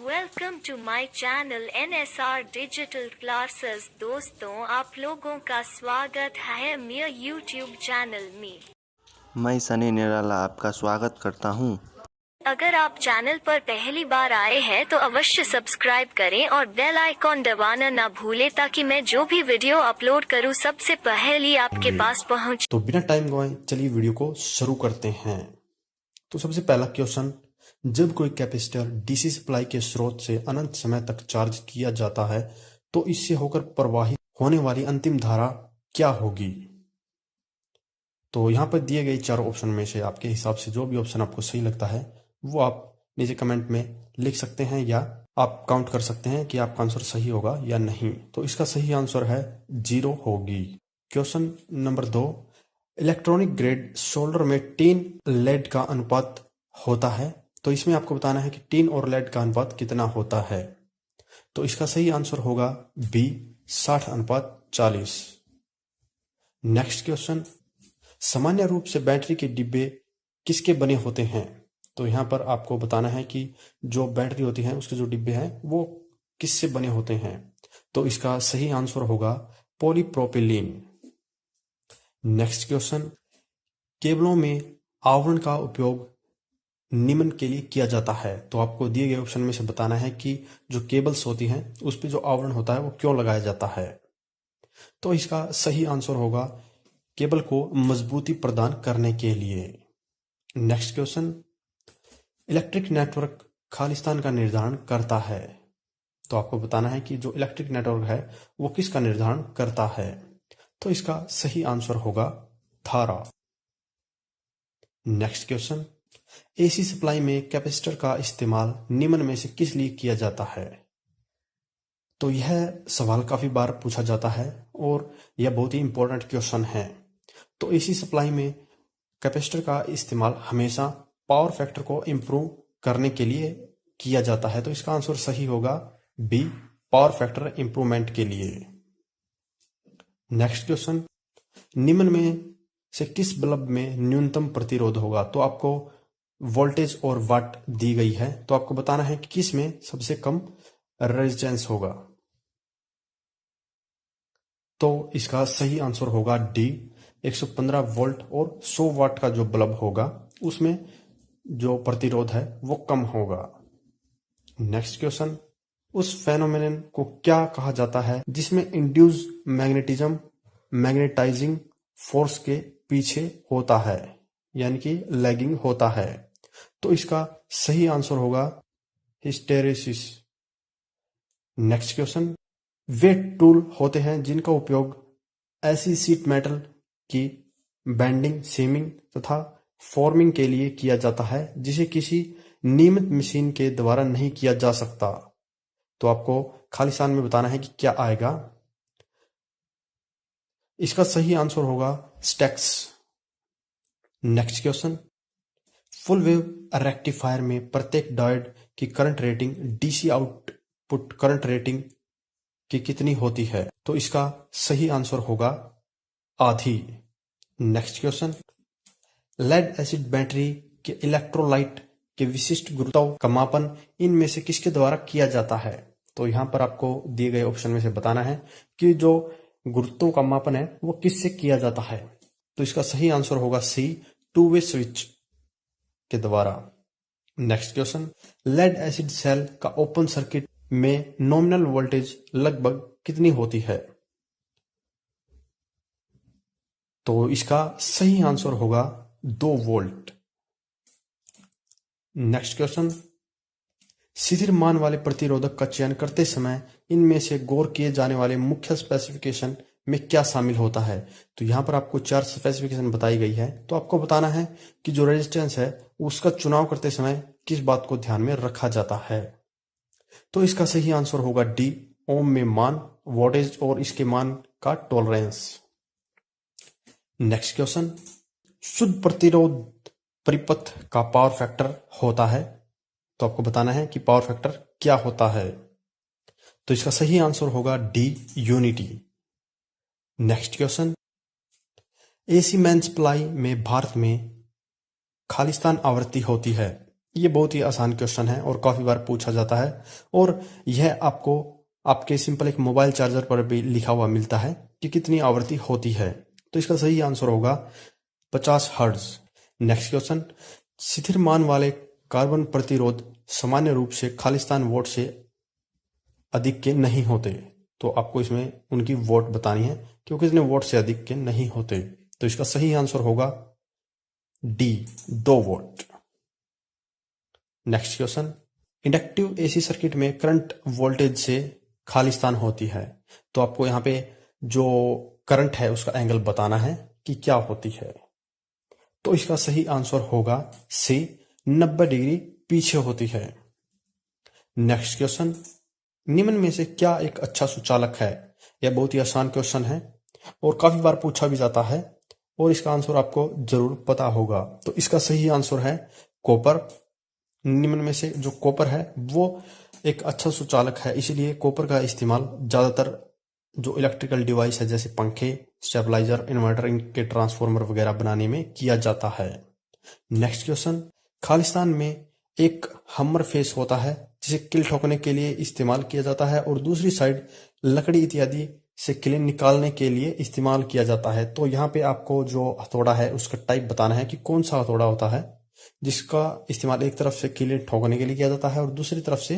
Welcome to my channel NSR digital classes. दोस्तों, आप लोगों का स्वागत है मेरे यूट्यूब चैनल में। मैं सनी निराला आपका स्वागत करता हूं। अगर आप चैनल पर पहली बार आए हैं तो अवश्य सब्सक्राइब करें और बेल आइकॉन दबाना ना भूलें ताकि मैं जो भी वीडियो अपलोड करूं सबसे पहले आपके पास पहुंचे। तो बिना टाइम गवाए चलिए वीडियो को शुरू करते हैं। तो सबसे पहला क्वेश्चन, जब कोई कैपेसिटर डीसी सप्लाई के स्रोत से अनंत समय तक चार्ज किया जाता है तो इससे होकर प्रवाहित होने वाली अंतिम धारा क्या होगी? तो यहाँ पर दिए गए चारों ऑप्शन में से आपके हिसाब से जो भी ऑप्शन आपको सही लगता है वो आप नीचे कमेंट में लिख सकते हैं या आप काउंट कर सकते हैं कि आपका आंसर सही होगा या नहीं। तो इसका सही आंसर है 0 होगी। Question number 2, electronic grade solder में टिन लेड का अनुपात होता है। तो इसमें आपको बताना है कि टिन और लेड का अनुपात कितना होता है। तो इसका सही आंसर होगा बी, 60:40। नेक्स्ट क्वेश्चन, सामान्य रूप से बैटरी के डिब्बे किसके बने होते हैं? तो यहाँ पर आपको बताना है कि जो बैटरी होती है उसके जो डिब्बे हैं वो किससे बने होते हैं। तो इसका सही आंसर होगा पॉलीप्रोपिलीन। नेक्स्ट क्वेश्चन, केबलों में आवरण का उपयोग निम्न के लिए किया जाता है। तो आपको दिए गए ऑप्शन में से बताना है कि जो केबल्स होती हैं उस पर जो आवरण होता है वो क्यों लगाया जाता है। तो इसका सही आंसर होगा केबल को मजबूती प्रदान करने के लिए। Next question, electric network Khalistan का निर्धारण करता है। तो आपको बताना है कि जो इलेक्ट्रिक नेटवर्क है वो किसका निर्धारण करता है। तो इसका सही आंसर होगा धारा। नेक्स्ट क्वेश्चन, एसी सप्लाई में कैपेसिटर का इस्तेमाल निम्न में से किस लिए किया जाता है? तो यह सवाल काफी बार पूछा जाता है और यह बहुत ही इंपॉर्टेंट क्वेश्चन है। तो एसी सप्लाई में कैपेसिटर का इस्तेमाल हमेशा पावर फैक्टर को इंप्रूव करने के लिए किया जाता है। तो इसका आंसर सही होगा बी, पावर फैक्टर इंप्रूवमेंट के लिए। नेक्स्ट क्वेश्चन, निम्न में से किस बल्ब में न्यूनतम प्रतिरोध होगा? तो आपको वोल्टेज और वाट दी गई है तो आपको बताना है कि किस में सबसे कम रेजिस्टेंस होगा। तो इसका सही आंसर होगा डी, 115 वोल्ट और 100 वाट का जो बल्ब होगा उसमें जो प्रतिरोध है वो कम होगा। नेक्स्ट क्वेश्चन, उस फेनोमेनन को क्या कहा जाता है जिसमें इंड्यूस मैग्नेटिज्म मैग्नेटाइजिंग फोर्स के पीछे होता है यानी कि लैगिंग होता है। तो इसका सही आंसर होगा हिस्टेरेसिस। नेक्स्ट क्वेश्चन, वे टूल होते हैं जिनका उपयोग ऐसी सीट मेटल की बेंडिंग, सीमिंग तथा फॉर्मिंग के लिए किया जाता है जिसे किसी नियमित मशीन के द्वारा नहीं किया जा सकता। तो आपको खालिस्तान में बताना है कि क्या आएगा। इसका सही आंसर होगा stacks. Next question, full wave rectifier में प्रत्येक डायोड की current rating DC output current rating की कितनी होती है? तो इसका सही आंसर होगा आधी। Next question, lead acid battery के इलेक्ट्रोलाइट के विशिष्ट गुरुत्व का मापन इनमें से किसके द्वारा किया जाता है? तो यहां पर आपको दिए गए ऑप्शन में से बताना है कि जो गुरुत्व का मापन है वो किससे किया जाता है। तो इसका सही आंसर होगा सी, टू वे स्विच के द्वारा। Next question, lead acid cell का ओपन सर्किट में नॉमिनल वोल्टेज लगभग कितनी होती है? तो इसका सही आंसर होगा 2 वोल्ट। नेक्स्ट क्वेश्चन, स्थिर मान वाले प्रतिरोधक का चयन करते समय इनमें से गौर किए जाने वाले मुख्य स्पेसिफिकेशन में क्या शामिल होता है? तो यहां पर आपको 4 स्पेसिफिकेशन बताई गई है। तो आपको बताना है कि जो रेजिस्टेंस है उसका चुनाव करते समय किस बात को ध्यान में रखा जाता है। तो इसका सही आंसर होगा डी, ओम में मान, वोल्टेज और इसके मान का टॉलरेंस। नेक्स्ट क्वेश्चन, शुद्ध प्रतिरोध परिपथ का पावर फैक्टर होता है। तो आपको बताना है कि पावर फैक्टर क्या होता है। तो इसका सही आंसर होगा D, unity. Next question, AC main supply में भारत में खालिस्तान आवृत्ति होती है। ये बहुत ही आसान क्वेश्चन है और काफी बार पूछा जाता है, और यह आपको आपके सिंपल एक मोबाइल चार्जर पर भी लिखा हुआ मिलता है कि कितनी आवृत्ति होती है। तो इसका सही आंसर होगा 50 हर्ट्ज। नेक्स्ट क्वेश्चन, स्थिर मान वाले कार्बन प्रतिरोध सामान्य रूप से खालिस्तान वोट से अधिक के नहीं होते। तो आपको इसमें उनकी वोट बतानी है कि वो कितने वोट से अधिक के नहीं होते। तो इसका सही आंसर होगा D, 2 vote. Next question, inductive AC circuit में करंट वोल्टेज से खालिस्तान होती है। तो आपको यहाँ पे जो करंट है उसका एंगल बताना है कि क्या होती है। तो इसका सही आंसर होगा सी, 90 डिग्री पीछे होती है। नेक्स्ट क्वेश्चन, निम्न में से क्या एक अच्छा सुचालक है। यह बहुत ही आसान क्वेश्चन है और काफी बार पूछा भी जाता है, और इसका आंसर आपको जरूर पता होगा। तो इसका सही आंसर है कॉपर। निम्न में से जो कॉपर है वो एक अच्छा सुचालक है, इसीलिए कॉपर का इस्तेमाल ज्यादातर जो इलेक्ट्रिकल डिवाइस है जैसे पंखे, स्टेबलाइजर, इन्वर्टर, इनके ट्रांसफार्मर वगैरह बनाने में किया जाता है। नेक्स्ट क्वेश्चन, खालिस्तान में एक हमर फेस होता है जिसे किल ठोकने के लिए इस्तेमाल किया जाता है, और दूसरी साइड लकड़ी इत्यादि से किले निकालने के लिए इस्तेमाल किया जाता है। तो यहाँ पे आपको जो हथौड़ा है उसका टाइप बताना है कि कौन सा हथौड़ा होता है जिसका इस्तेमाल एक तरफ से किले ठोकने के लिए किया जाता है और दूसरी तरफ से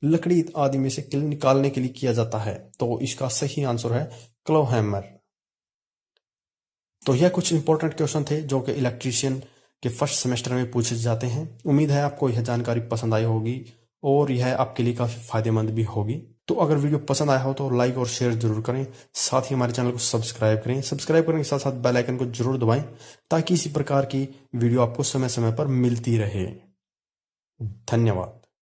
लकड़ी आदि में से किले निकालने के लिए किया जाता है। तो इसका सही आंसर है क्लो हैमर। तो यह कुछ इंपॉर्टेंट क्वेश्चन थे जो कि इलेक्ट्रीशियन के फर्स्ट सेमेस्टर में पूछे जाते हैं। उम्मीद है आपको यह जानकारी पसंद आई होगी और यह आपके लिए काफी फायदेमंद भी होगी। तो अगर वीडियो पसंद आया हो तो लाइक और शेयर जरूर करें, साथ ही हमारे चैनल को सब्सक्राइब करें। सब्सक्राइब करने के साथ साथ बेल आइकन को जरूर दबाएं ताकि इसी प्रकार की वीडियो आपको समय समय पर मिलती रहे। धन्यवाद।